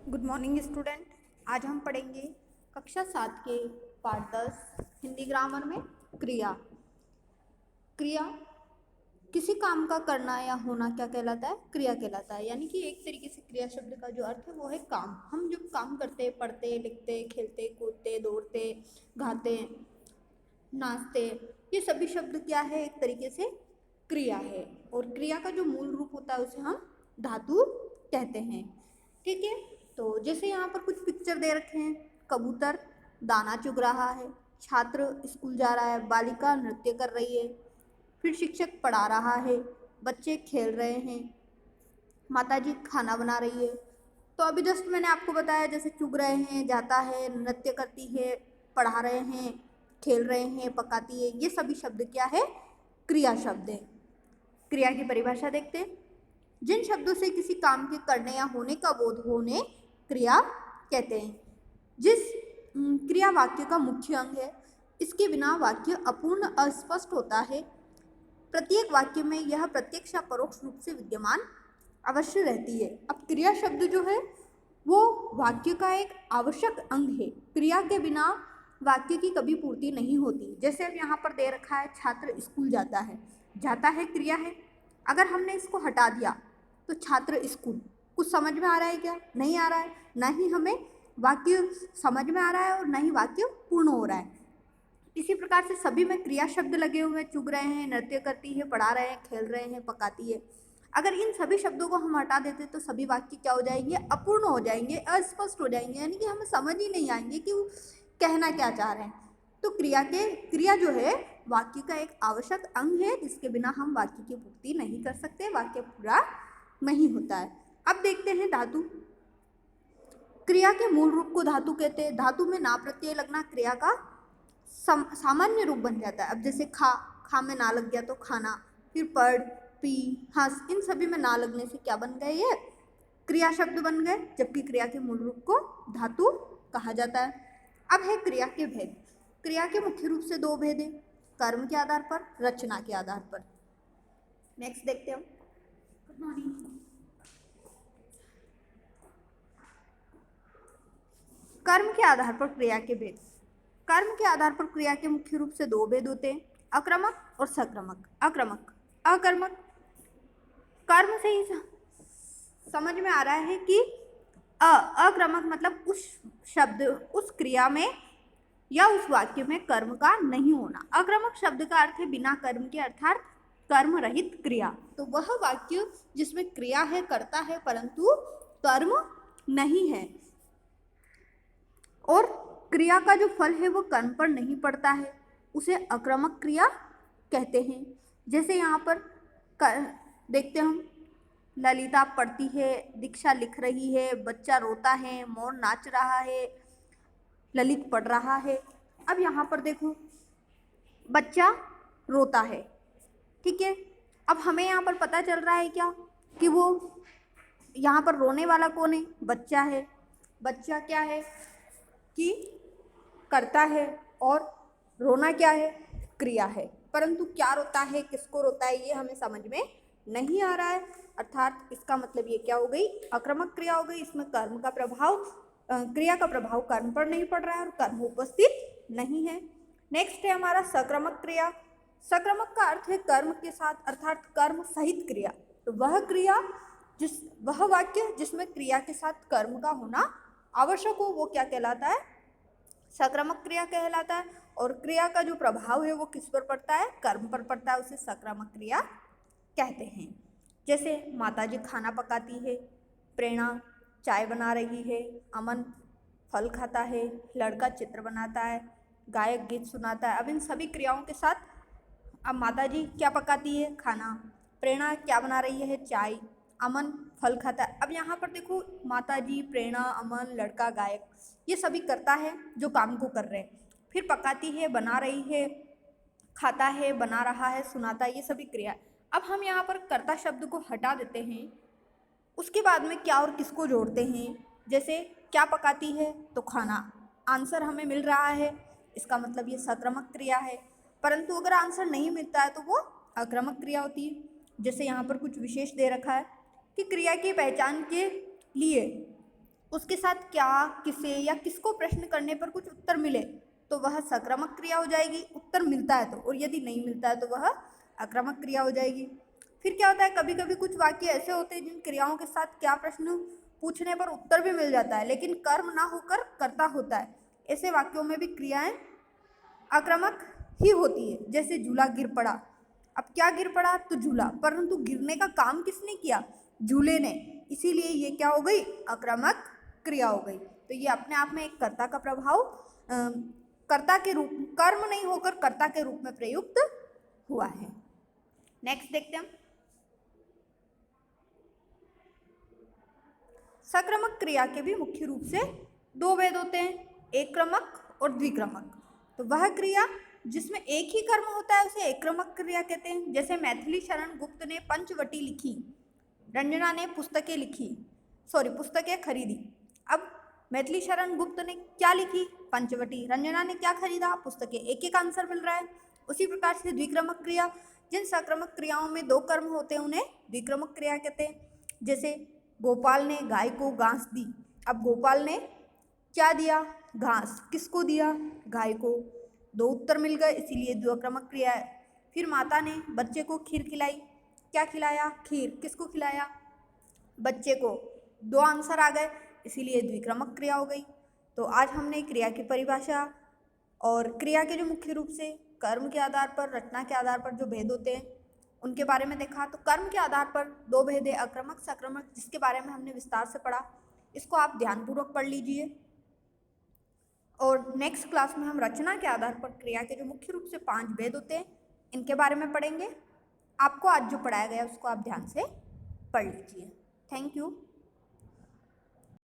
Good morning student. आज हम पढ़ेंगे कक्षा 7 के पाठ 10 हिंदी ग्रामर में क्रिया। क्रिया किसी काम का करना या होना क्या कहलाता है? क्रिया कहलाता है। यानी कि एक तरीके से क्रिया शब्द का जो अर्थ है वो है काम। हम जब काम करते, पढ़ते, लिखते, खेलते, कूदते, दौड़ते, गाते, नाचते, ये सभी शब्द क्या है? एक तरीके से क्रिया है। और क्रिया का जो मूल रूप होता है उसे हम धातु कहते हैं। ठीक है, तो जैसे यहाँ पर कुछ पिक्चर दे रखे हैं। कबूतर दाना चुग रहा है, छात्र स्कूल जा रहा है, बालिका नृत्य कर रही है, फिर शिक्षक पढ़ा रहा है, बच्चे खेल रहे हैं, माताजी खाना बना रही है। तो अभी जस्ट मैंने आपको बताया जैसे चुग रहे हैं, जाता है, नृत्य करती है, पढ़ा रहे हैं, खेल रहे हैं, पकाती है, ये सभी शब्द क्या है? क्रिया शब्द है। क्रिया की परिभाषा देखते हैं। जिन शब्दों से किसी काम के करने या होने का बोध हो उन्हें क्रिया कहते हैं। जिस क्रिया वाक्य का मुख्य अंग है, इसके बिना वाक्य अपूर्ण अस्पष्ट होता है। प्रत्येक वाक्य में यह प्रत्यक्ष या परोक्ष रूप से विद्यमान अवश्य रहती है। अब क्रिया शब्द जो है वो वाक्य का एक आवश्यक अंग है। क्रिया के बिना वाक्य की कभी पूर्ति नहीं होती। जैसे अब यहाँ पर दे रखा है छात्र स्कूल जाता है। जाता है क्रिया है। अगर हमने इसको हटा दिया तो छात्र स्कूल, कुछ समझ में आ रहा है क्या? नहीं आ रहा है। ना ही हमें वाक्य समझ में आ रहा है और ना ही वाक्य पूर्ण हो रहा है। इसी प्रकार से सभी में क्रिया शब्द लगे हुए हैं। चुग रहे हैं, नृत्य करती है, पढ़ा रहे हैं, खेल रहे हैं, पकाती है। अगर इन सभी शब्दों को हम हटा देते तो सभी वाक्य क्या हो जाएंगे? अपूर्ण हो जाएंगे, अस्पष्ट हो जाएंगे। यानी कि हमें समझ ही नहीं आएंगे कि वो कहना क्या चाह रहे हैं। तो क्रिया जो है वाक्य का एक आवश्यक अंग है, जिसके बिना हम वाक्य की पूर्ति नहीं कर सकते, वाक्य पूरा नहीं होता है। अब देखते हैं धातु। क्रिया के मूल रूप को धातु कहते हैं। धातु में ना प्रत्यय लगना क्रिया का सामान्य रूप बन जाता है। अब जैसे खा में ना लग गया तो खाना, फिर पढ़, पी, हंस, इन सभी में ना लगने से क्या बन गए? ये क्रिया शब्द बन गए, जबकि क्रिया के मूल रूप को धातु कहा जाता है। अब है क्रिया के भेद। क्रिया के मुख्य रूप से दो भेद हैं, कर्म के आधार पर, रचना के आधार पर। नेक्स्ट देखते हैं हम। कर्म के आधार पर क्रिया के भेद। कर्म के आधार पर क्रिया के मुख्य रूप से दो भेद होते हैं, अक्रमक और सक्रमक। अकर्मक कर्म से ही समझ में आ रहा है कि अक्रमक मतलब उस शब्द, उस क्रिया में या उस वाक्य में कर्म का नहीं होना। अक्रमक शब्द का अर्थ है बिना कर्म के, अर्थात कर्म रहित क्रिया। तो वह वाक्य जिसमें क्रिया है, करता है, परंतु कर्म नहीं है और क्रिया का जो फल है वो कर्म पर नहीं पड़ता है, उसे अक्रमक क्रिया कहते हैं। जैसे यहाँ पर देखते हम, ललिता पढ़ती है, दीक्षा लिख रही है, बच्चा रोता है, मोर नाच रहा है, ललित पढ़ रहा है। अब यहाँ पर देखो, बच्चा रोता है, ठीक है। अब हमें यहाँ पर पता चल रहा है क्या कि वो यहाँ पर रोने वाला कौन है? बच्चा है। बच्चा क्या है कि करता है और रोना क्या है? क्रिया है। परंतु क्या रोता है, किसको रोता है, ये हमें समझ में नहीं आ रहा है। अर्थात इसका मतलब ये क्या हो गई? अक्रमक क्रिया हो गई। इसमें कर्म का प्रभाव, क्रिया का प्रभाव कर्म पर नहीं पड़ रहा है और कर्म उपस्थित नहीं है। नेक्स्ट है हमारा सक्रमक क्रिया। सक्रमक का अर्थ है कर्म के साथ, अर्थात कर्म सहित क्रिया। तो वह वाक्य जिसमें क्रिया के साथ कर्म का होना आवश्यक हो वो क्या कहलाता है? सक्रमक क्रिया कहलाता है। और क्रिया का जो प्रभाव है वो किस पर पड़ता है? कर्म पर पड़ता है, उसे सक्रमक क्रिया कहते हैं। जैसे माताजी खाना पकाती है, प्रेरणा चाय बना रही है, अमन फल खाता है, लड़का चित्र बनाता है, गायक गीत सुनाता है। अब इन सभी क्रियाओं के साथ अब माताजी क्या पकाती है? खाना, प्रेरणा क्या बना रही है? चाय, अमन फल खाता है। अब यहाँ पर देखो, माताजी, प्रेरणा, अमन, लड़का, गायक, ये सभी करता है जो काम को कर रहे हैं। फिर पकाती है, बना रही है, खाता है, बना रहा है, सुनाता है, ये सभी क्रिया। अब हम यहाँ पर कर्ता शब्द को हटा देते हैं, उसके बाद में क्या और किसको जोड़ते हैं। जैसे क्या पकाती है तो खाना, आंसर हमें मिल रहा है, इसका मतलब ये सक्रमक क्रिया है। परंतु अगर आंसर नहीं मिलता है तो वो आक्रामक क्रिया होती है। जैसे यहाँ पर कुछ विशेष दे रखा है कि क्रिया की पहचान के लिए उसके साथ क्या, किसे या किसको प्रश्न करने पर कुछ उत्तर मिले तो वह सक्रमक क्रिया हो जाएगी, उत्तर मिलता है तो, और यदि नहीं मिलता है तो वह आक्रामक क्रिया हो जाएगी। फिर क्या होता है, कभी कभी कुछ वाक्य ऐसे होते हैं जिन क्रियाओं के साथ क्या प्रश्न पूछने पर उत्तर भी मिल जाता है लेकिन कर्म ना होकर कर्ता होता है। ऐसे वाक्यों में भी क्रियाएं आक्रामक ही होती है। जैसे झूला गिर पड़ा, अब क्या गिर पड़ा तो झूला, परंतु गिरने का काम किसने किया, झूले ने, इसीलिए ये क्या हो गई, आक्रामक क्रिया हो गई। तो ये अपने आप में एक कर्ता का प्रभाव कर्ता के रूप, कर्म नहीं होकर कर्ता के रूप में प्रयुक्त हुआ है। नेक्स्ट देखते हैं, सक्रमक क्रिया के भी मुख्य रूप से दो भेद होते हैं, एक क्रमक और द्विक्रमक। तो वह क्रिया जिसमें एक ही कर्म होता है उसे एक क्रमक क्रिया कहते हैं। जैसे मैथिली शरण गुप्त ने पंचवटी लिखी, रंजना ने पुस्तकें लिखी, पुस्तकें खरीदी। अब मैथिली शरण गुप्त ने क्या लिखी, पंचवटी, रंजना ने क्या खरीदा, पुस्तकें, एक एक आंसर मिल रहा है। उसी प्रकार से द्विक्रमक क्रिया, जिन सक्रमक क्रियाओं में दो कर्म होते हैं उन्हें द्विक्रमक क्रिया कहते हैं। जैसे गोपाल ने गाय को घास दी, अब गोपाल ने क्या दिया, घास, किसको दिया, गाय को, दो उत्तर मिल गए इसीलिए द्विक्रमक क्रिया है। फिर माता ने बच्चे को खीर खिलाई, क्या खिलाया, खीर, किसको खिलाया, बच्चे को, दो आंसर आ गए इसीलिए द्विक्रमक क्रिया हो गई। तो आज हमने क्रिया की परिभाषा और क्रिया के जो मुख्य रूप से कर्म के आधार पर, रचना के आधार पर जो भेद होते हैं उनके बारे में देखा। तो कर्म के आधार पर दो भेद है, अक्रमक सक्रमक, जिसके बारे में हमने विस्तार से पढ़ा। इसको आप ध्यानपूर्वक पढ़ लीजिए और नेक्स्ट क्लास में हम रचना के आधार पर क्रिया के जो मुख्य रूप से 5 भेद होते हैं इनके बारे में पढ़ेंगे। आपको आज जो पढ़ाया गया उसको आप ध्यान से पढ़ लीजिए। Thank you.